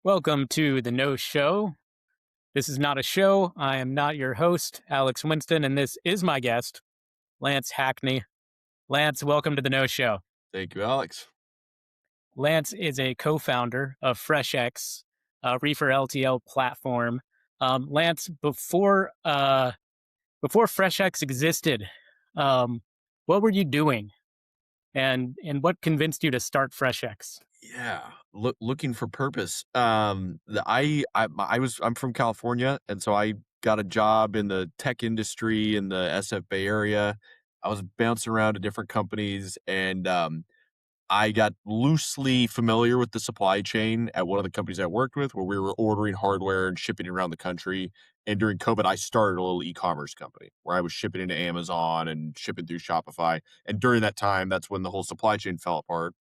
Welcome to the No Show. This is not a show. I am not your host, Alex Winston, and this is my guest, Lance Hackney. Lance, welcome to the No Show. Thank you, Alex. Lance is a co-founder of FreshX, a Reefer LTL platform. Lance, before FreshX existed, what were you doing, and what convinced you to start FreshX? Yeah, looking for purpose. I'm from California, and so I got a job in the tech industry in the SF Bay Area. I was bouncing around to different companies, and I got loosely familiar with the supply chain at one of the companies I worked with, where we were ordering hardware and shipping it around the country. And during COVID, I started a little e-commerce company where I was shipping into Amazon and shipping through Shopify. And during that time, that's when the whole supply chain fell apart.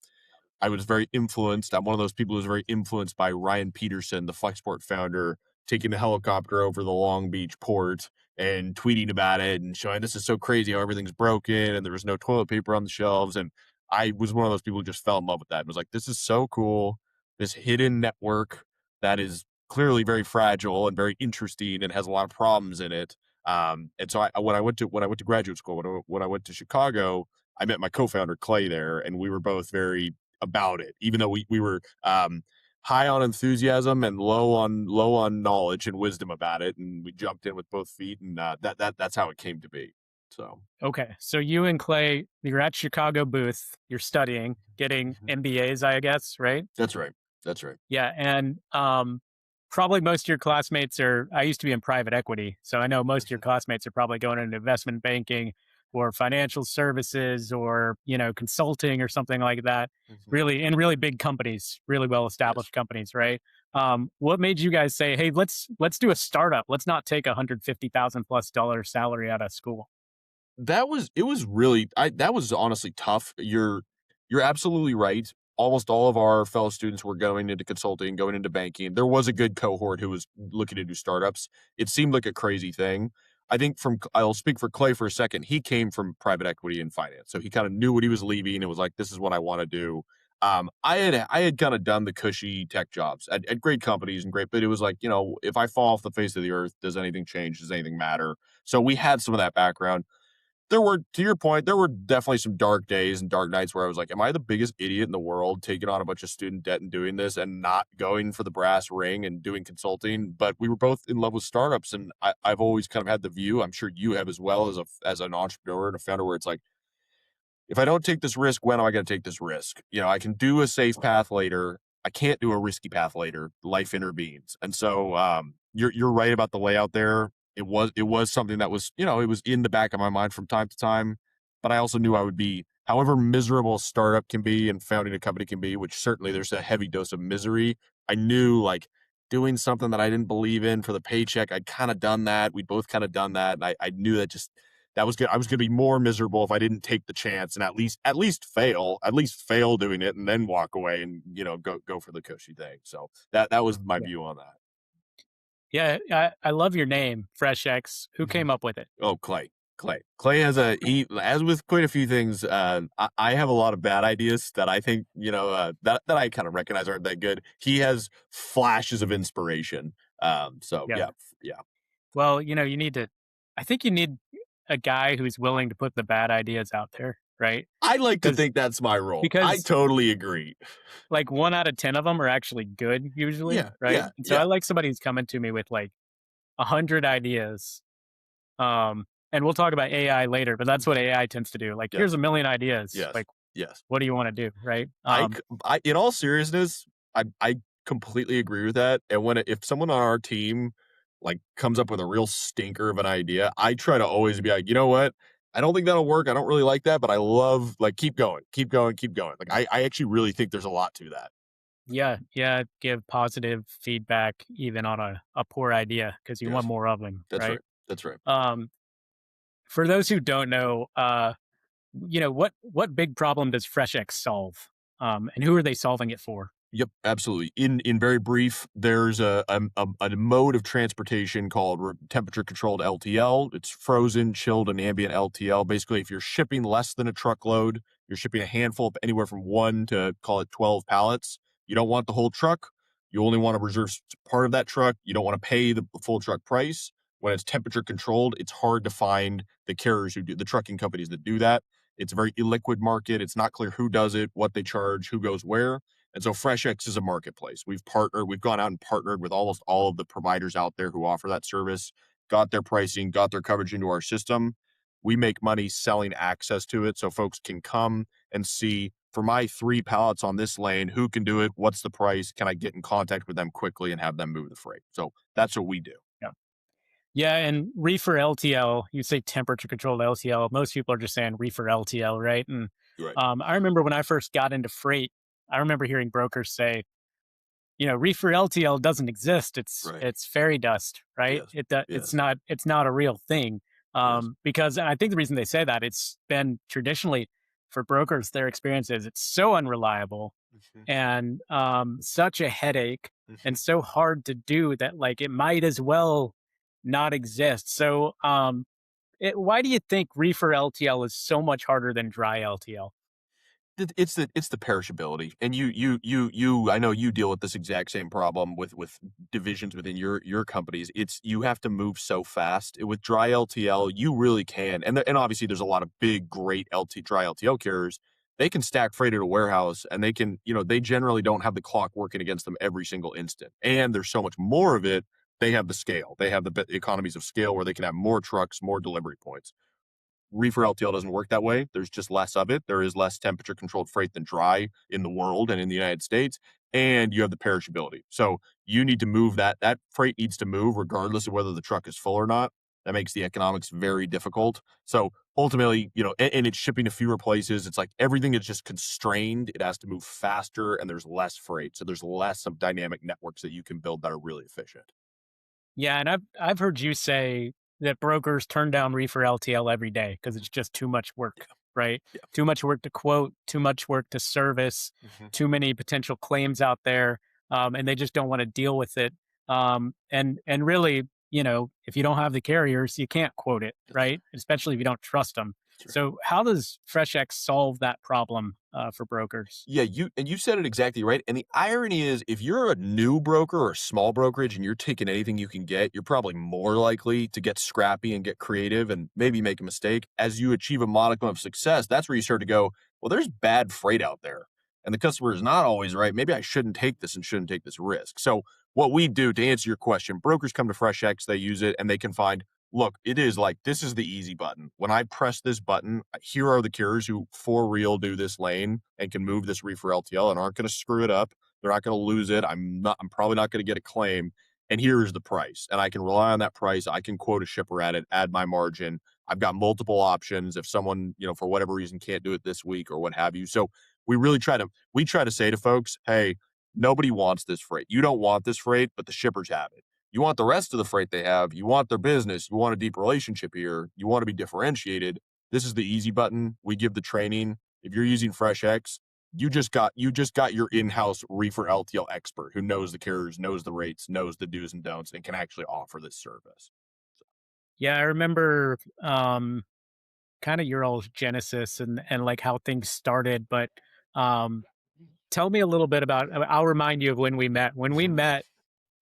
I was very influenced. I'm one of those people who's very influenced by Ryan Peterson, the Flexport founder, taking the helicopter over the Long Beach port and tweeting about it and showing this is so crazy how everything's broken and there was no toilet paper on the shelves. And I was one of those people who just fell in love with that and was like, this is so cool. This hidden network that is clearly very fragile and very interesting and has a lot of problems in it. And so when I went to graduate school, when I went to Chicago, I met my co-founder Clay there, and we were both very about it, even though we were high on enthusiasm and low on knowledge and wisdom about it, and we jumped in with both feet, and that's how it came to be. So Okay, so you and Clay, you're at Chicago booth, you're studying, getting MBAs, I guess, right? that's right. That's right. Yeah, and probably most of your classmates are. I used to be in private equity, so I know most of your classmates are probably going into investment banking or financial services or consulting or something like that. Mhm. Really, in really big companies, really well Yes. established companies, right? What made you guys say, "Hey, let's do a startup. Let's not take $150,000+ salary out of school"? It was really that was honestly tough. You're absolutely right. Almost all of our fellow students were going into consulting, going into banking. There was a good cohort who was looking to do startups. It seemed like a crazy thing. I think I'll speak for Clay for a second. He came from private equity and finance, so he kind of knew what he was leaving and was like, "This is what I want to do." I had kind of done the cushy tech jobs at great companies and great, but it was like, if I fall off the face of the earth, does anything change? Does anything matter? So we had some of that background. To your point, there were definitely some dark days and dark nights where I was like, am I the biggest idiot in the world taking on a bunch of student debt and doing this and not going for the brass ring and doing consulting? But we were both in love with startups. And I've always kind of had the view, I'm sure you have as well as an entrepreneur and a founder, where it's like, if I don't take this risk, when am I going to take this risk? I can do a safe path later. I can't do a risky path later. Life intervenes. And so you're right about the layout there. It was something that was, it was in the back of my mind from time to time, but I also knew I would be, however miserable a startup can be and founding a company can be, which certainly there's a heavy dose of misery. I knew, like, doing something that I didn't believe in for the paycheck. I'd kind of done that. We'd both kind of done that. And I knew that was good. I was going to be more miserable if I didn't take the chance and at least fail doing it and then walk away and, go for the cushy thing. So that was my view on that. Yeah, I love your name, FreshX. Who Mhm. came up with it? Oh, Clay has as with quite a few things. I have a lot of bad ideas that I think, that I kind of recognize aren't that good. He has flashes of inspiration. So Yeah. yeah, yeah. Well, I think you need a guy who's willing to put the bad ideas out there, right? I like to Because think that's my role. I because totally agree. like 1 out of 10 of them are actually good usually, Yeah, right? yeah, And so I yeah. like somebody who's coming to me with like 100 ideas. And we'll talk about AI later, but that's what AI tends to do. Like, here's Yes, a million ideas. yes, Like, yes. what do you want to do, right? In all seriousness, I completely agree with that. And if someone on our team like comes up with a real stinker of an idea, I try to always be like, you know what? I don't think that'll work. I don't really like that, but I love, like, keep going, keep going, keep going. Like I actually really think there's a lot to that. Yeah, yeah, give positive feedback even on a poor idea because you want Yes, more of them, that's right? right. That's right. Um, for those who don't know, what big problem does FreshX solve? And who are they solving it for? Yep, absolutely. In very brief, there's a mode of transportation called temperature controlled LTL. It's frozen, chilled, and ambient LTL. Basically, if you're shipping less than a truckload, you're shipping a handful of anywhere from 1 to, call it, 12 pallets. You don't want the whole truck. You only want to reserve part of that truck. You don't want to pay the full truck price. When it's temperature controlled, it's hard to find the carriers who do the trucking companies that do that. It's a very illiquid market. It's not clear who does it, what they charge, who goes where. And so FreshX is a marketplace. We've gone out and partnered with almost all of the providers out there who offer that service, got their pricing, got their coverage into our system. We make money selling access to it so folks can come and see, for my 3 pallets on this lane, who can do it? What's the price? Can I get in contact with them quickly and have them move the freight? So that's what we do. Yeah. Yeah. And reefer LTL, you say temperature controlled LTL. Most people are just saying reefer LTL, right? And Right. I remember when I first got into freight, I remember hearing brokers say, reefer LTL doesn't exist. It's Right. it's fairy dust, right? Yes. It's Yes. not a real thing. Yes. Because I think the reason they say that, it's been traditionally for brokers, their experience is it's so unreliable Mhm. and such a headache and Mhm. so hard to do that like it might as well not exist. So why do you think reefer LTL is so much harder than dry LTL? It's the perishability, and you. I know you deal with this exact same problem with divisions within your companies. It's you have to move so fast. With dry LTL, you really can, and obviously there's a lot of big, great dry LTL carriers. They can stack freight at a warehouse, and they can, they generally don't have the clock working against them every single instant. And there's so much more of it. They have the scale. They have the economies of scale where they can have more trucks, more delivery points. Reefer LTL doesn't work that way. There's just less of it. There is less temperature controlled freight than dry in the world and in the United States. And you have the perishability. So you need to move that freight needs to move regardless of whether the truck is full or not. That makes the economics very difficult. So ultimately, and it's shipping to fewer places. It's like everything is just constrained. It has to move faster and there's less freight. So there's less of dynamic networks that you can build that are really efficient. Yeah, and I've heard you say that brokers turn down reefer LTL every day because it's just too much work, right? Yeah. Too much work to quote, too much work to service, Yeah. too many potential claims out there, and they just don't want to deal with it. And really, if you don't have the carriers, you can't quote it, That's right. right? Especially if you don't trust them. That's right. So, how does FreshX solve that problem for brokers? Yeah, you said it exactly right. And the irony is, if you're a new broker or a small brokerage and you're taking anything you can get, you're probably more likely to get scrappy and get creative and maybe make a mistake. As you achieve a modicum of success, that's where you start to go, well, there's bad freight out there. And the customer is not always right. Maybe I shouldn't take this and shouldn't take this risk. So what we do to answer your question, brokers come to FreshX, they use it, and they can find, look, it is like, this is the easy button. When I press this button, here are the carriers who for real do this lane and can move this reefer LTL and aren't going to screw it up. They're not going to lose it. I'm probably not going to get a claim. And here's the price. And I can rely on that price. I can quote a shipper at it, add my margin. I've got multiple options if someone, for whatever reason can't do it this week or what have you. So we try to say to folks, hey, nobody wants this freight. You don't want this freight, but the shippers have it. You want the rest of the freight they have. You want their business. You want a deep relationship here. You want to be differentiated. This is the easy button. We give the training. If you're using FreshX, you just got your in-house reefer LTL expert who knows the carriers, knows the rates, knows the do's and don'ts, and can actually offer this service. Yeah, I remember kind of your old genesis and like how things started, but um, tell me a little bit about. I'll remind you of when we met. When we Mhm, met,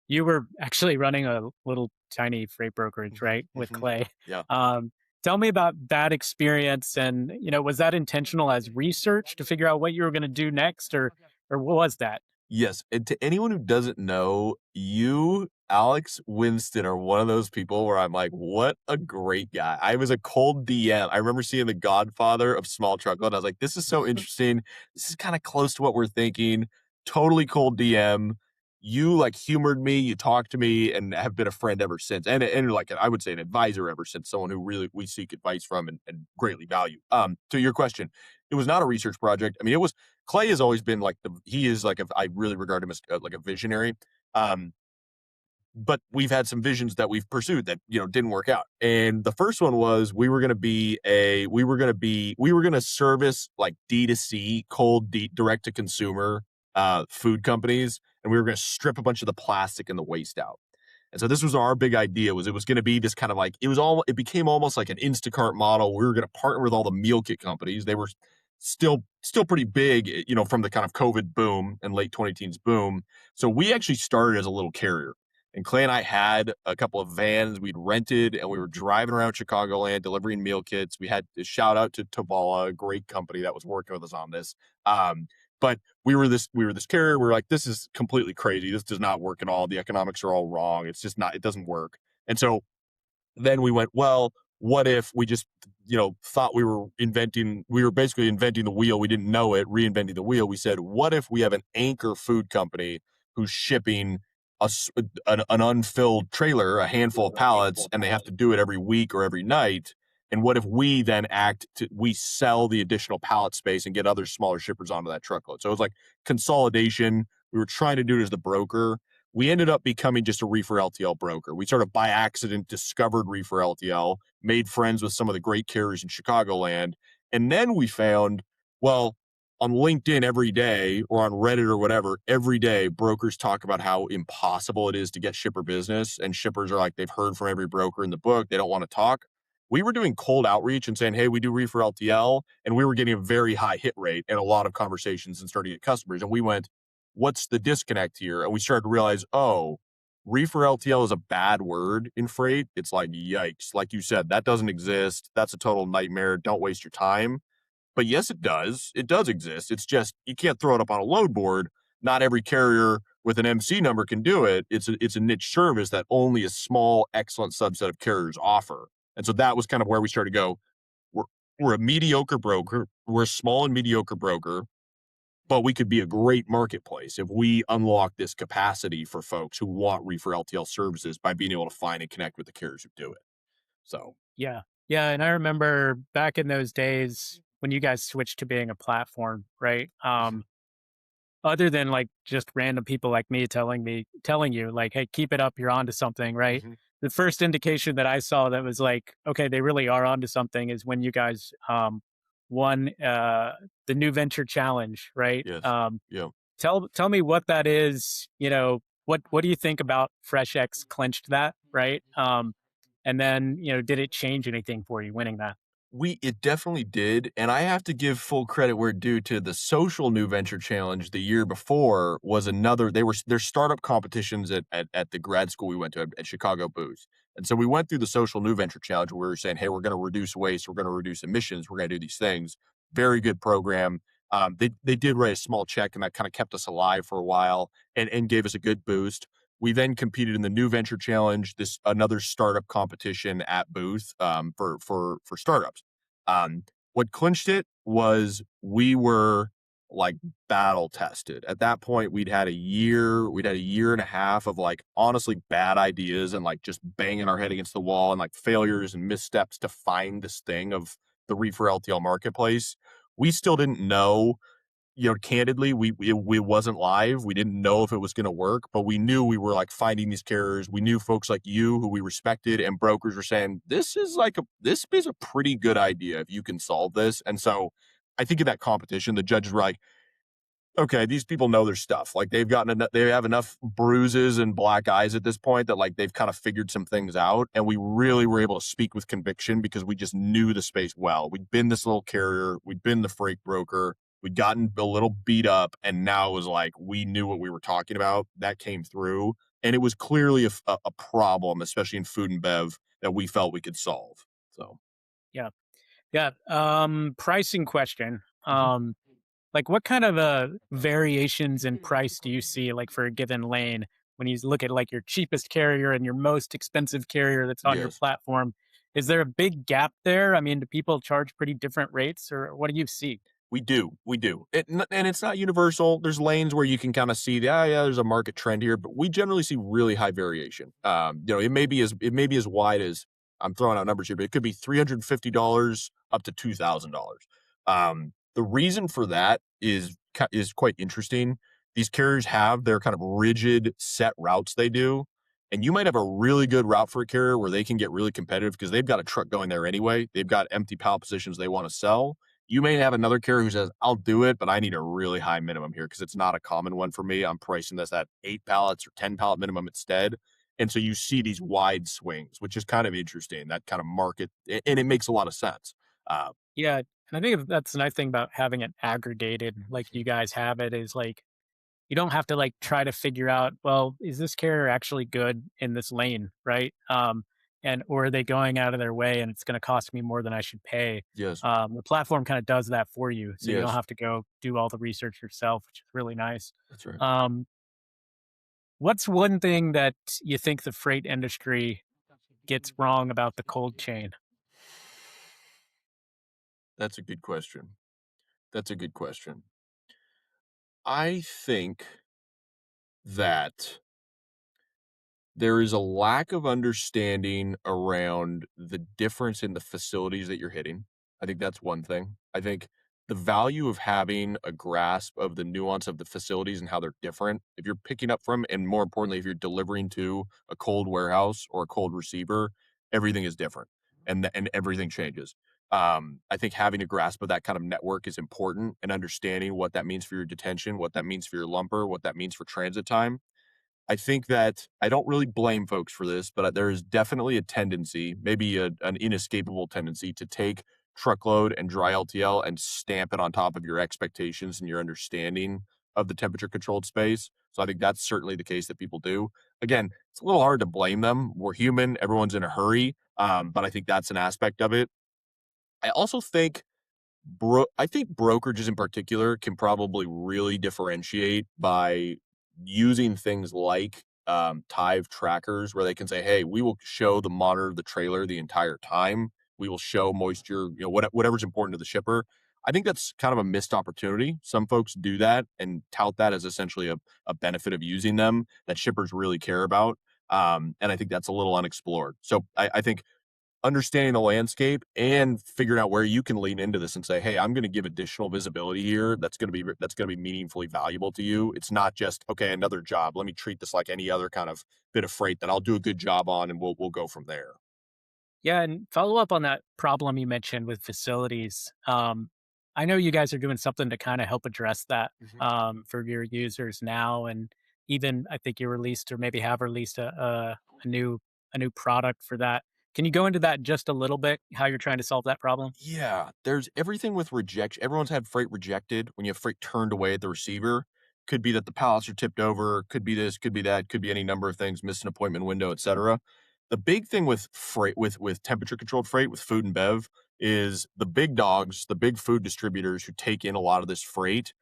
you were actually running a little tiny freight brokerage, mhm, right, with mhm. Clay. Yeah. Um, tell me about that experience, and was that intentional as research to figure out what you were going to do next, or what was that? Yes, and to anyone who doesn't know, you, Alex Winston, are one of those people where I'm like, "What a great guy." I was a cold DM. I remember seeing The Godfather of small truckload. I was like, "This is so interesting. This is kinda close to what we're thinking." Totally cold DM. You, like, humored me, you talked to me, and have been a friend ever since, and like, I would say an advisor ever since, someone who really we seek advice from and greatly value. To your question, it was not a research project. I mean, it was Clay has always been like he is like I really regard him as like a visionary. Um, but we've had some visions that we've pursued that didn't work out. And the first one was we were going to service like D2C direct to consumer food companies, and we were going to strip a bunch of the plastic and the waste out. And so this was our big idea, was it was going to be this kind of like it became almost like an Instacart model. We were going to partner with all the meal kit companies. still pretty big, from the kind of COVID boom and late 2010s boom. So we actually started as a little carrier. And Clay and I had a couple of vans we'd rented, and we were driving around Chicagoland delivering meal kits. We had a shout out to Tavala, a great company that was working with us on this. But we were this carrier. We were like, this is completely crazy. This does not work at all. The economics are all wrong. It's just not. It doesn't work. And so then we went, well, what if we just, thought we were basically inventing the wheel. We didn't know it, reinventing the wheel. We said, what if we have an anchor food company who's shipping an unfilled trailer, a handful of pallets, and they have to do it every week or every night? And what if we then we sell the additional pallet space and get other smaller shippers onto that truckload? So it was like consolidation. We were trying to do it as the broker. We ended up becoming just a Reefer LTL broker. We sort of by accident discovered Reefer LTL, made friends with some of the great carriers in Chicagoland. And then we found, well, on LinkedIn every day or on Reddit or whatever, every day brokers talk about how impossible it is to get shipper business. And shippers are like, they've heard from every broker in the book. They don't want to talk. We were doing cold outreach and saying, hey, we do Reefer LTL. And we were getting a very high hit rate and a lot of conversations and starting to get customers. And we went, what's the disconnect here? And we started to realize, Reefer LTL is a bad word in freight. It's like, yikes. Like you said, that doesn't exist. That's a total nightmare. Don't waste your time. But yes, it does. It does exist. It's just, you can't throw it up on a load board. Not every carrier with an MC number can do it. It's a niche service that only a small, excellent subset of carriers offer. And so that was kind of where we started to go, we're, we're a mediocre broker. We're a small and mediocre broker, but we could be a great marketplace if we unlock this capacity for folks who want Reefer LTL services by being able to find and connect with the carriers who do it. So, Yeah. Yeah. And I remember back in those days when you guys switched to being a platform, right? Other than like just random people like me telling you like, hey, keep it up, you're onto something, right? mhm, The first indication that I saw that was like, okay, they really are onto something is when you guys won the new venture challenge, right? yes, yeah. Tell me what that is. What do you think about FreshX clinched that, right? And then did it change anything for you winning that? It definitely did, and I have to give full credit where due to the social new venture challenge the year before was another. Their startup competitions at the grad school we went to at Chicago Booth. And so we went through the social new venture challenge where we were saying, hey, we're going to reduce waste, we're going to reduce emissions, we're going to do these things. Very good program. They did write a small check, and that kind of kept us alive for a while and gave us a good boost. We then competed in the New Venture Challenge, this another startup competition at Booth, for startups. What clinched it was we were like battle tested. At that point, we'd had a year and a half of like honestly bad ideas and like just banging our head against the wall and like failures and missteps to find this thing of the Reefer LTL marketplace. We still didn't know, candidly, we wasn't live. We didn't know if it was going to work, but we knew we were like finding these carriers. We knew folks like you who we respected, and brokers were saying this is a pretty good idea if you can solve this. And so, I think in that competition, the judges were like, okay, these people know their stuff. Like they have enough bruises and black eyes at this point that like they've kind of figured some things out. And we really were able to speak with conviction because we just knew the space well. We'd been this little carrier, we'd been the freight broker, we'd gotten a little beat up, and now it was like we knew what we were talking about. That came through, and it was clearly a problem, especially in food and bev, that we felt we could solve. So, Yeah. Yeah. Pricing question. mhm. Like what kind of variations in price do you see like for a given lane when you look at like your cheapest carrier and your most expensive carrier that's on your Yes. platform? Is there a big gap there? I mean, do people charge pretty different rates or what do you see? We do, we do. And it's not universal. There's lanes where you can kind of see, yeah, there's a market trend here, but we generally see really high variation. It may be as wide as I'm throwing out numbers here, but it could be $350 up to $2,000. The reason for that is quite interesting. These carriers have their kind of rigid set routes they do, and you might have a really good route for a carrier where they can get really competitive because they've got a truck going there anyway. They've got empty pallet positions they want to sell. You may have another carrier who says, I'll do it, but I need a really high minimum here because it's not a common one for me. I'm pricing this at 8 pallets or 10 pallet minimum instead. And so you see these wide swings, which is kind of interesting, that kind of market, and it makes a lot of sense. Uh, Yeah. And I think that's the nice thing about having it aggregated like you guys have it is like you don't have to like try to figure out, well, is this carrier actually good in this lane, right? And or are they going out of their way and it's going to cost me more than I should pay? Yes, The platform kind of does that for you, so you don't yes, have to go do all the research yourself, which is really nice. that's right. Um, what's one thing that you think the freight industry gets wrong about the cold chain? That's a good question. That's a good question. I think that there is a lack of understanding around the difference in the facilities that you're hitting. I think that's one thing. I think the value of having a grasp of the nuance of the facilities and how they're different. If you're picking up from, and more importantly, if you're delivering to a cold warehouse or a cold receiver, everything is different and everything changes. I think having a grasp of that kind of network is important and understanding what that means for your detention, what that means for your lumper, what that means for transit time. I think that I don't really blame folks for this, but there is definitely a tendency, maybe an inescapable tendency to take truckload and dry LTL and stamp it on top of your expectations and your understanding of the temperature controlled space. So I think that's certainly the case that people do. Again, it's a little hard to blame them. We're human. Everyone's in a hurry. But I think that's an aspect of it. I also think I think brokerages in particular can probably really differentiate by using things like Tive trackers where they can say, hey, we will show the monitor of the trailer the entire time. We will show moisture, whatever's important to the shipper. I think that's kind of a missed opportunity. Some folks do that and tout that as essentially a benefit of using them that shippers really care about. And I think that's a little unexplored. So I think understanding the landscape and figuring out where you can lean into this and say, "Hey, I'm going to give additional visibility here. That's going to be meaningfully valuable to you. It's not just okay, another job. Let me treat this like any other kind of bit of freight that I'll do a good job on, and we'll go from there." Yeah, and follow up on that problem you mentioned with facilities. I know you guys are doing something to kind of help address that Mhm. for your users now, and even I think you released or maybe have released a new a new product for that. Can you go into that just a little bit? How you're trying to solve that problem? Yeah, there's everything with rejection. Everyone's had freight rejected when you have freight turned away at the receiver. Could be that the pallets are tipped over, could be this, could be that, could be any number of things, missed an appointment window, etc. The big thing with freight with temperature controlled freight with food and bev is the big dogs, the big food distributors who take in a lot of this freight,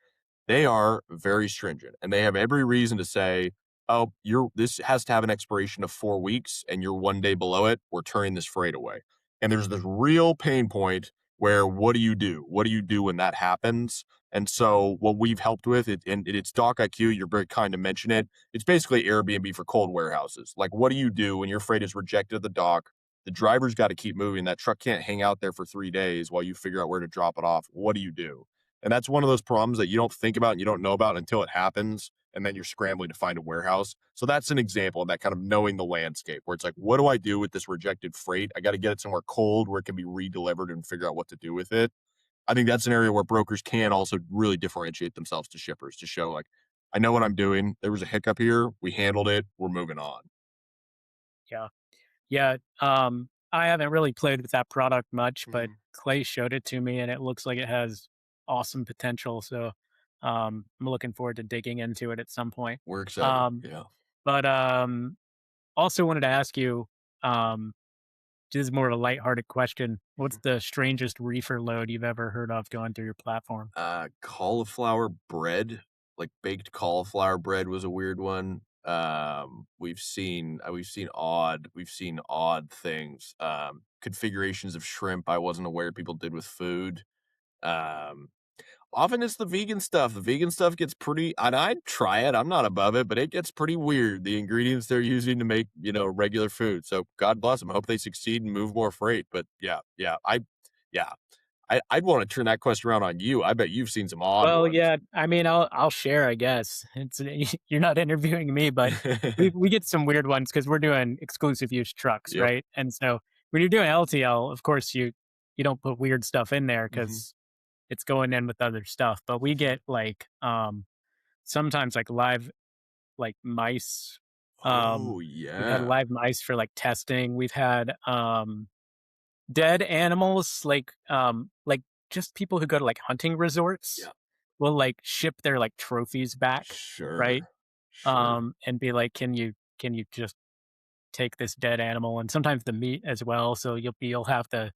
they are very stringent, and they have every reason to say, "Oh, this has to have an expiration of 4 weeks, and you're 1 day below it, we're turning this freight away." And there's this real pain point where what do you do? What do you do when that happens? And so what we've helped with and it's DockIQ, you're very kind to mention it. It's basically Airbnb for cold warehouses. Like, what do you do when your freight is rejected at the dock? The driver's got to keep moving. That truck can't hang out there for 3 days while you figure out where to drop it off. What do you do? And that's one of those problems that you don't think about and you don't know about until it happens. And then you're scrambling to find a warehouse. So that's an example of that kind of knowing the landscape where it's like, what do I do with this rejected freight? I got to get it somewhere cold where it can be redelivered and figure out what to do with it. I think that's an area where brokers can also really differentiate themselves to shippers to show, like, I know what I'm doing. There was a hiccup here. We handled it. We're moving on. Yeah. Yeah, I haven't really played with that product much, but Mhm. Clay showed it to me and it looks like it has awesome potential. So I'm looking forward to digging into it at some point. We're excited. Um, Yeah. but also wanted to ask you, um, this is more of a lighthearted question. What's Mhm. the strangest reefer load you've ever heard of going through your platform? Cauliflower bread, like baked cauliflower bread was a weird one. We've seen odd things. Configurations of shrimp I wasn't aware people did with food. Um, Often it's the vegan stuff. The vegan stuff gets pretty, and I'd try it. I'm not above it, but it gets pretty weird. The ingredients they're using to make, regular food. So God bless them. I hope they succeed and move more freight. But yeah, I'd want to turn that question around on you. I bet you've seen some odd Well, ones. yeah, I mean, I'll share, I guess. It's you're not interviewing me, but we get some weird ones because we're doing exclusive use trucks, Yep. right? And so when you're doing LTL, of course you don't put weird stuff in there Mhm. because it's going in with other stuff. But we get like sometimes like live like mice. Oh, We've had yeah. live mice for like testing. We've had dead animals like just people who go to like hunting resorts Yeah. will like ship their like trophies back, right? Sure. Sure. And be like, can you just take this dead animal and sometimes the meat as well. So you'll have the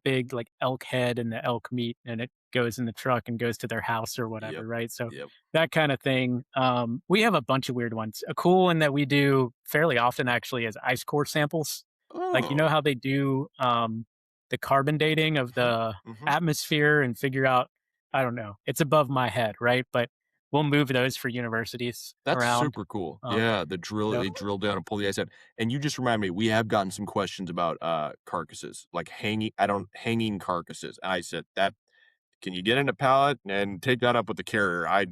big like elk head and the elk meat and it goes in the truck and goes to their house or Yep. whatever, right? So Yep. that kind of thing. We have a bunch of weird ones. A cool one that we do fairly often actually is ice core samples. Like you know Oh. how they do the carbon dating of Mhm. the Mhm. atmosphere and figure out, I don't know, it's above my head, right? But we'll move those for universities That's around. super cool. Um, Yeah, so they drill down and pull the ice out. And you just remind me, we have gotten some questions about carcasses, like hanging carcasses. And I said, that can you get in a pallet and take that up with the carrier? I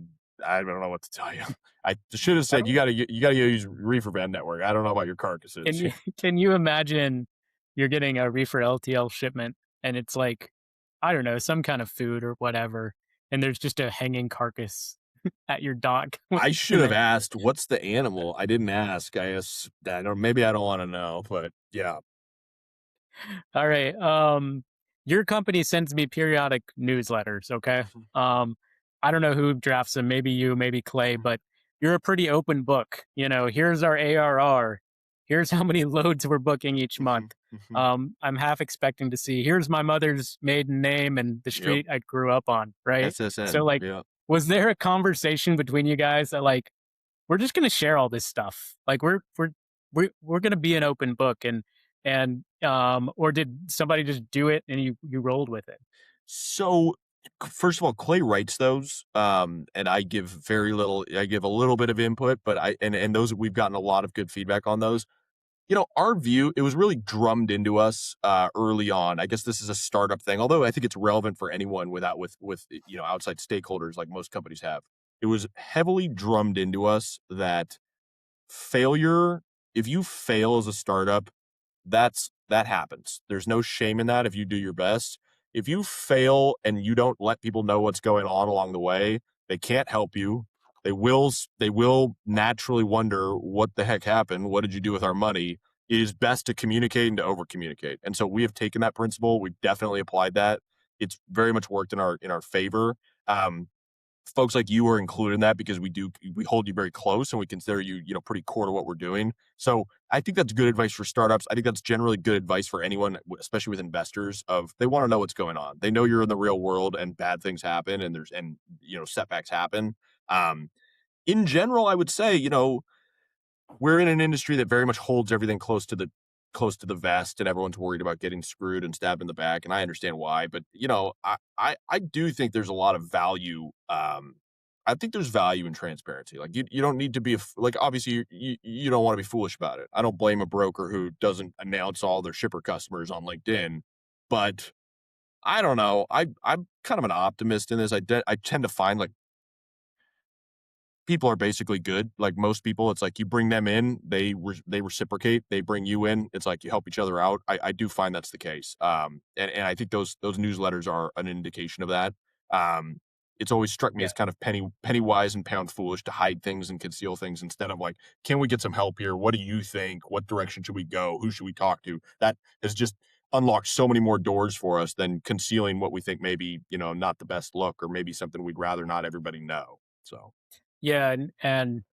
don't know what to tell you. I should have I said don't you gotta use Reefer Van Network. I don't know about your Can carcasses. you can you imagine you're getting a reefer LTL shipment and it's like, I don't know, some kind of food or whatever, and there's just a hanging carcass at your dock I should and have then asked what's the animal. I didn't ask. I don't maybe I don't want to know, but yeah. all right. Your company sends me periodic newsletters, okay? Mhm, Um, I don't know who drafts them, maybe you, maybe Clay, mhm, but you're a pretty open book. You know, here's our ARR. Here's how many loads we're booking each mhm, month. mhm. I'm half expecting to see, here's my mother's maiden name and the Yep. street I grew up on, right? So SSN. like, Yeah. was there a conversation between you guys that like, we're just going to share all this stuff. Like we're going to be an open book or did somebody just do it and you rolled with it? So, first of all, Clay writes those, and I give very little. I give a little bit of input, but and those we've gotten a lot of good feedback on those. You know, our view, it was really drummed into us early on. I guess this is a startup thing, although I think it's relevant for anyone with outside stakeholders like most companies have. It was heavily drummed into us that failure, if you fail as a startup, that happens. There's no shame in that if you do your best. If you fail and you don't let people know what's going on along the way, they can't help you. They will naturally wonder what the heck happened. What did you do with our money? It is best to communicate and to over communicate. And so we have taken that principle. We've definitely applied that. It's very much worked in our favor. Um, Folks like you are included in that because we hold you very close and we consider you pretty core to what we're doing. So I think that's good advice for startups. I think that's generally good advice for anyone, especially with investors. Of they want to know what's going on. They know you're in the real world and bad things happen and setbacks happen. Um, in general, I would say we're in an industry that very much holds everything close to the vest, and everyone's worried about getting screwed and stabbed in the back, and I understand why. But I do think there's a lot of value. I think there's value in transparency. Like you don't need to be like obviously you don't want to be foolish about it. I don't blame a broker who doesn't announce all their shipper customers on LinkedIn, but I don't know. I'm kind of an optimist in this. I tend to find like people are basically good. Like most people, it's like you bring them in, they reciprocate. They bring you in. It's like you help each other out. I do find that's the case. And I think those newsletters are an indication of that. Um, it's always struck me Yeah. as kind of penny wise and pound foolish to hide things and conceal things instead of like, can we get some help here? What do you think? What direction should we go? Who should we talk to? That has just unlocked so many more doors for us than concealing what we think maybe not the best look or maybe something we'd rather not everybody know. So. Yeah, and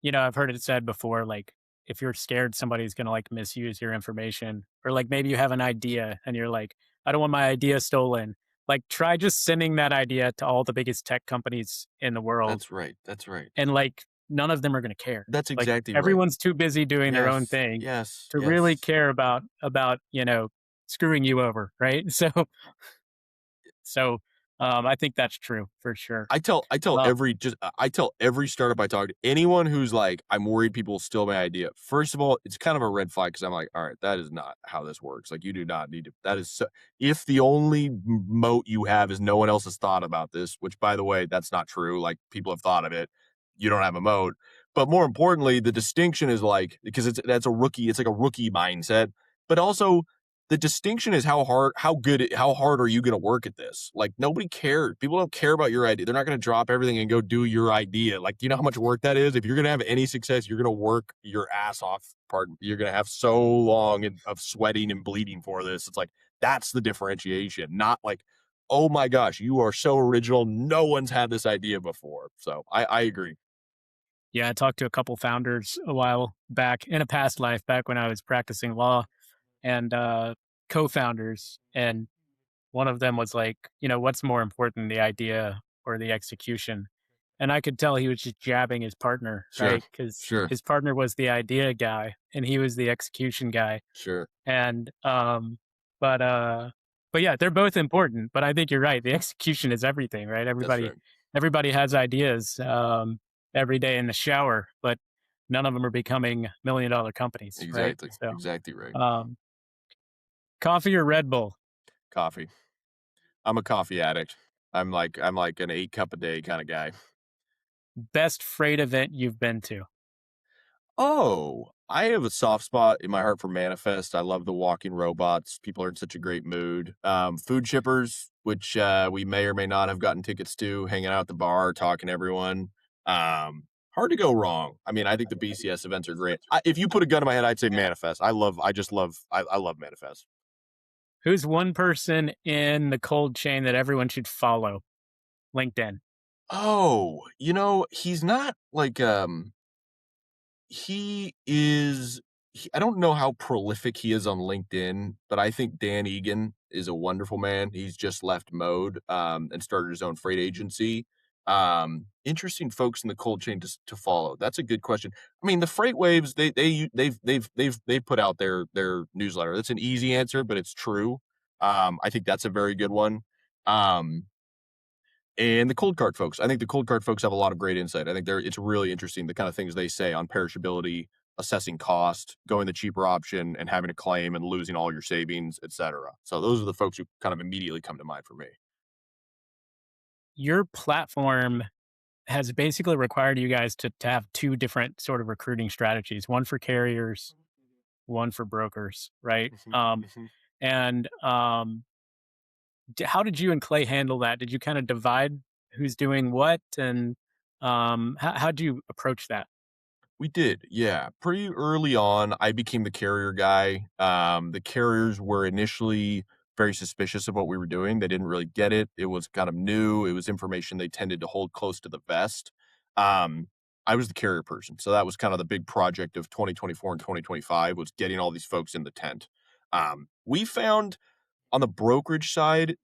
you know, I've heard it said before, like if you're scared somebody's gonna like misuse your information, or like maybe you have an idea and you're like, I don't want my idea stolen. Like try just sending that idea to all the biggest tech companies in the world, That's right, that's right. and like none of them are gonna care. That's Like exactly right. everyone's too busy doing their own Yes, thing yes, to really yes. care about screwing you over, right? So I think that's true for sure. Uh, I tell every startup I talk to, anyone who's like, "I'm worried people will steal my idea." First of all, it's kind of a red flag because 'cause I'm like, "All right, that is not how this works." Like, you do not need to that is so if the only moat you have is no one else has thought about this, which by the way, that's not true, like, people have thought of it, you don't have a moat. But more importantly, the distinction is like because it's like a rookie mindset, but also the distinction is how hard are you going to work at this? Like nobody cares. People don't care about your idea. They're not going to drop everything and go do your idea. Like, do you know how much work that is? If you're going to have any success, you're going to work your ass off. Pardon. You're going to have so long of sweating and bleeding for this. It's like, that's the differentiation, not like oh my gosh, you are so original. No one's had this idea before. So I agree. Yeah, I talked to a couple founders a while back in a past life, back when I was practicing law, and co-founders, and one of them was like, what's more important, the idea or the execution? And I could tell he was just jabbing his partner, Sure. right? Because Sure. his partner was the idea guy and he was the execution guy. Sure. And but but yeah, they're both important. But I think you're right. The execution is everything, right? That's Everybody right. everybody has ideas every day in the shower, but none of them are becoming $1 million companies, right? Exactly. So Exactly right. um, coffee or Red Bull? Coffee. I'm a coffee addict. I'm like an 8 cup a day kind of guy. Best freight event you've been to? Oh, I have a soft spot in my heart for Manifest. I love the walking robots. People are in such a great mood. Food shippers, which we may or may not have gotten tickets to, hanging out at the bar, talking to everyone. Hard to go wrong. I mean, I think the BCS events are great. If you put a gun in my head, I'd say Manifest. I love Manifest. Who's one person in the cold chain that everyone should follow? LinkedIn. Oh, he's not like he is I don't know how prolific he is on LinkedIn, but I think Dan Egan is a wonderful man. He's just left Mode, and started his own freight agency. Interesting folks in the cold chain to follow. That's a good question. I mean, the freight waves, they've put out their newsletter. That's an easy answer, but it's true. I think that's a very good one. Um, and the cold cart folks. I think the cold cart folks have a lot of great insight. I think it's really interesting the kind of things they say on perishability, assessing cost, going the cheaper option, and having a claim and losing all your savings, etc. So those are the folks who kind of immediately come to mind for me. Your platform has basically required you guys to have two different sort of recruiting strategies, one for carriers, one for brokers, right? Mhm, mhm. And how did you and Clay handle that? Did you kind of divide who's doing what, and how do you approach that? We did, yeah. Pretty early on, I became the carrier guy. The carriers were initially very suspicious of what we were doing. They didn't really get it. It was kind of new. It was information they tended to hold close to the vest. Um, I was the carrier person, so that was kind of the big project of 2024 and 2025 was getting all these folks in the tent. We found on the brokerage side,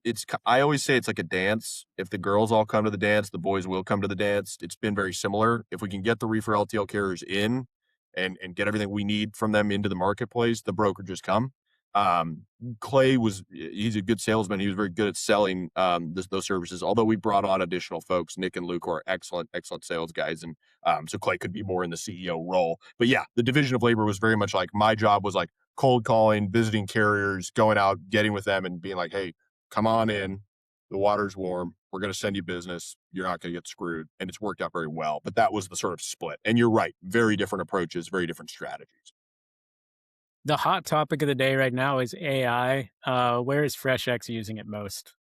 I always say it's like a dance. If the girls all come to the dance, the boys will come to the dance. It's been very similar. If we can get the reefer LTL carriers in and get everything we need from them into the marketplace, the brokerages come. Um, Clay he's a good salesman. He was very good at selling those services. Although we brought on additional folks, Nick and Luke, who are excellent sales guys, and so Clay could be more in the CEO role. But yeah, the division of labor was very much like my job was like cold calling, visiting carriers, going out, getting with them and being like, hey, come on in. The water's warm. We're going to send you business. You're not going to get screwed. And it's worked out very well. But that was the sort of split. And you're right. Very different approaches, very different strategies. The hot topic of the day right now is AI. Where is FreshX using it most?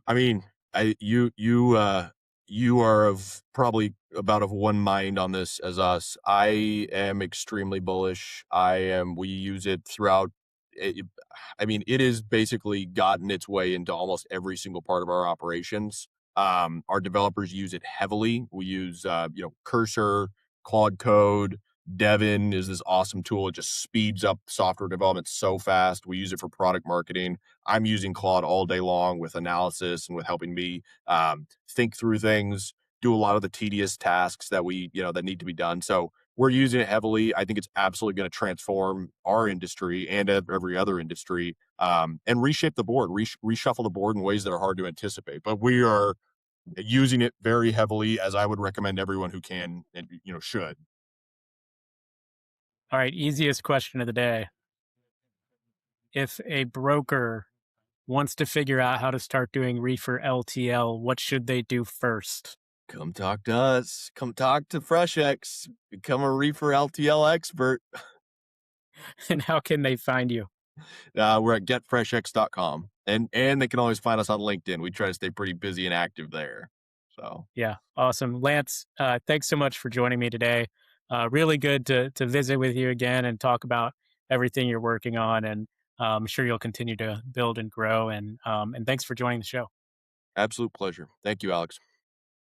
I mean, you are of probably about of one mind on this as us. I am extremely bullish. We use it throughout. It, I mean, it has basically gotten its way into almost every single part of our operations. Our developers use it heavily. We use, Cursor, Claude Code. Devin is this awesome tool. It just speeds up software development so fast. We use it for product marketing. I'm using Claude all day long with analysis and with helping me think through things, do a lot of the tedious tasks that need to be done. So we're using it heavily. I think it's absolutely going to transform our industry and every other industry, and reshape the board, reshuffle the board in ways that are hard to anticipate. But we are using it very heavily, as I would recommend everyone who can and should. All right, easiest question of the day. If a broker wants to figure out how to start doing reefer LTL, what should they do first? Come talk to us. Come talk to FreshX. Become a reefer LTL expert. And how can they find you? We're at getfreshx.com. And they can always find us on LinkedIn. We try to stay pretty busy and active there. So Yeah, awesome. Lance, thanks so much for joining me today. Really good to visit with you again and talk about everything you're working on. And I'm sure you'll continue to build and grow. And thanks for joining the show. Absolute pleasure. Thank you, Alex.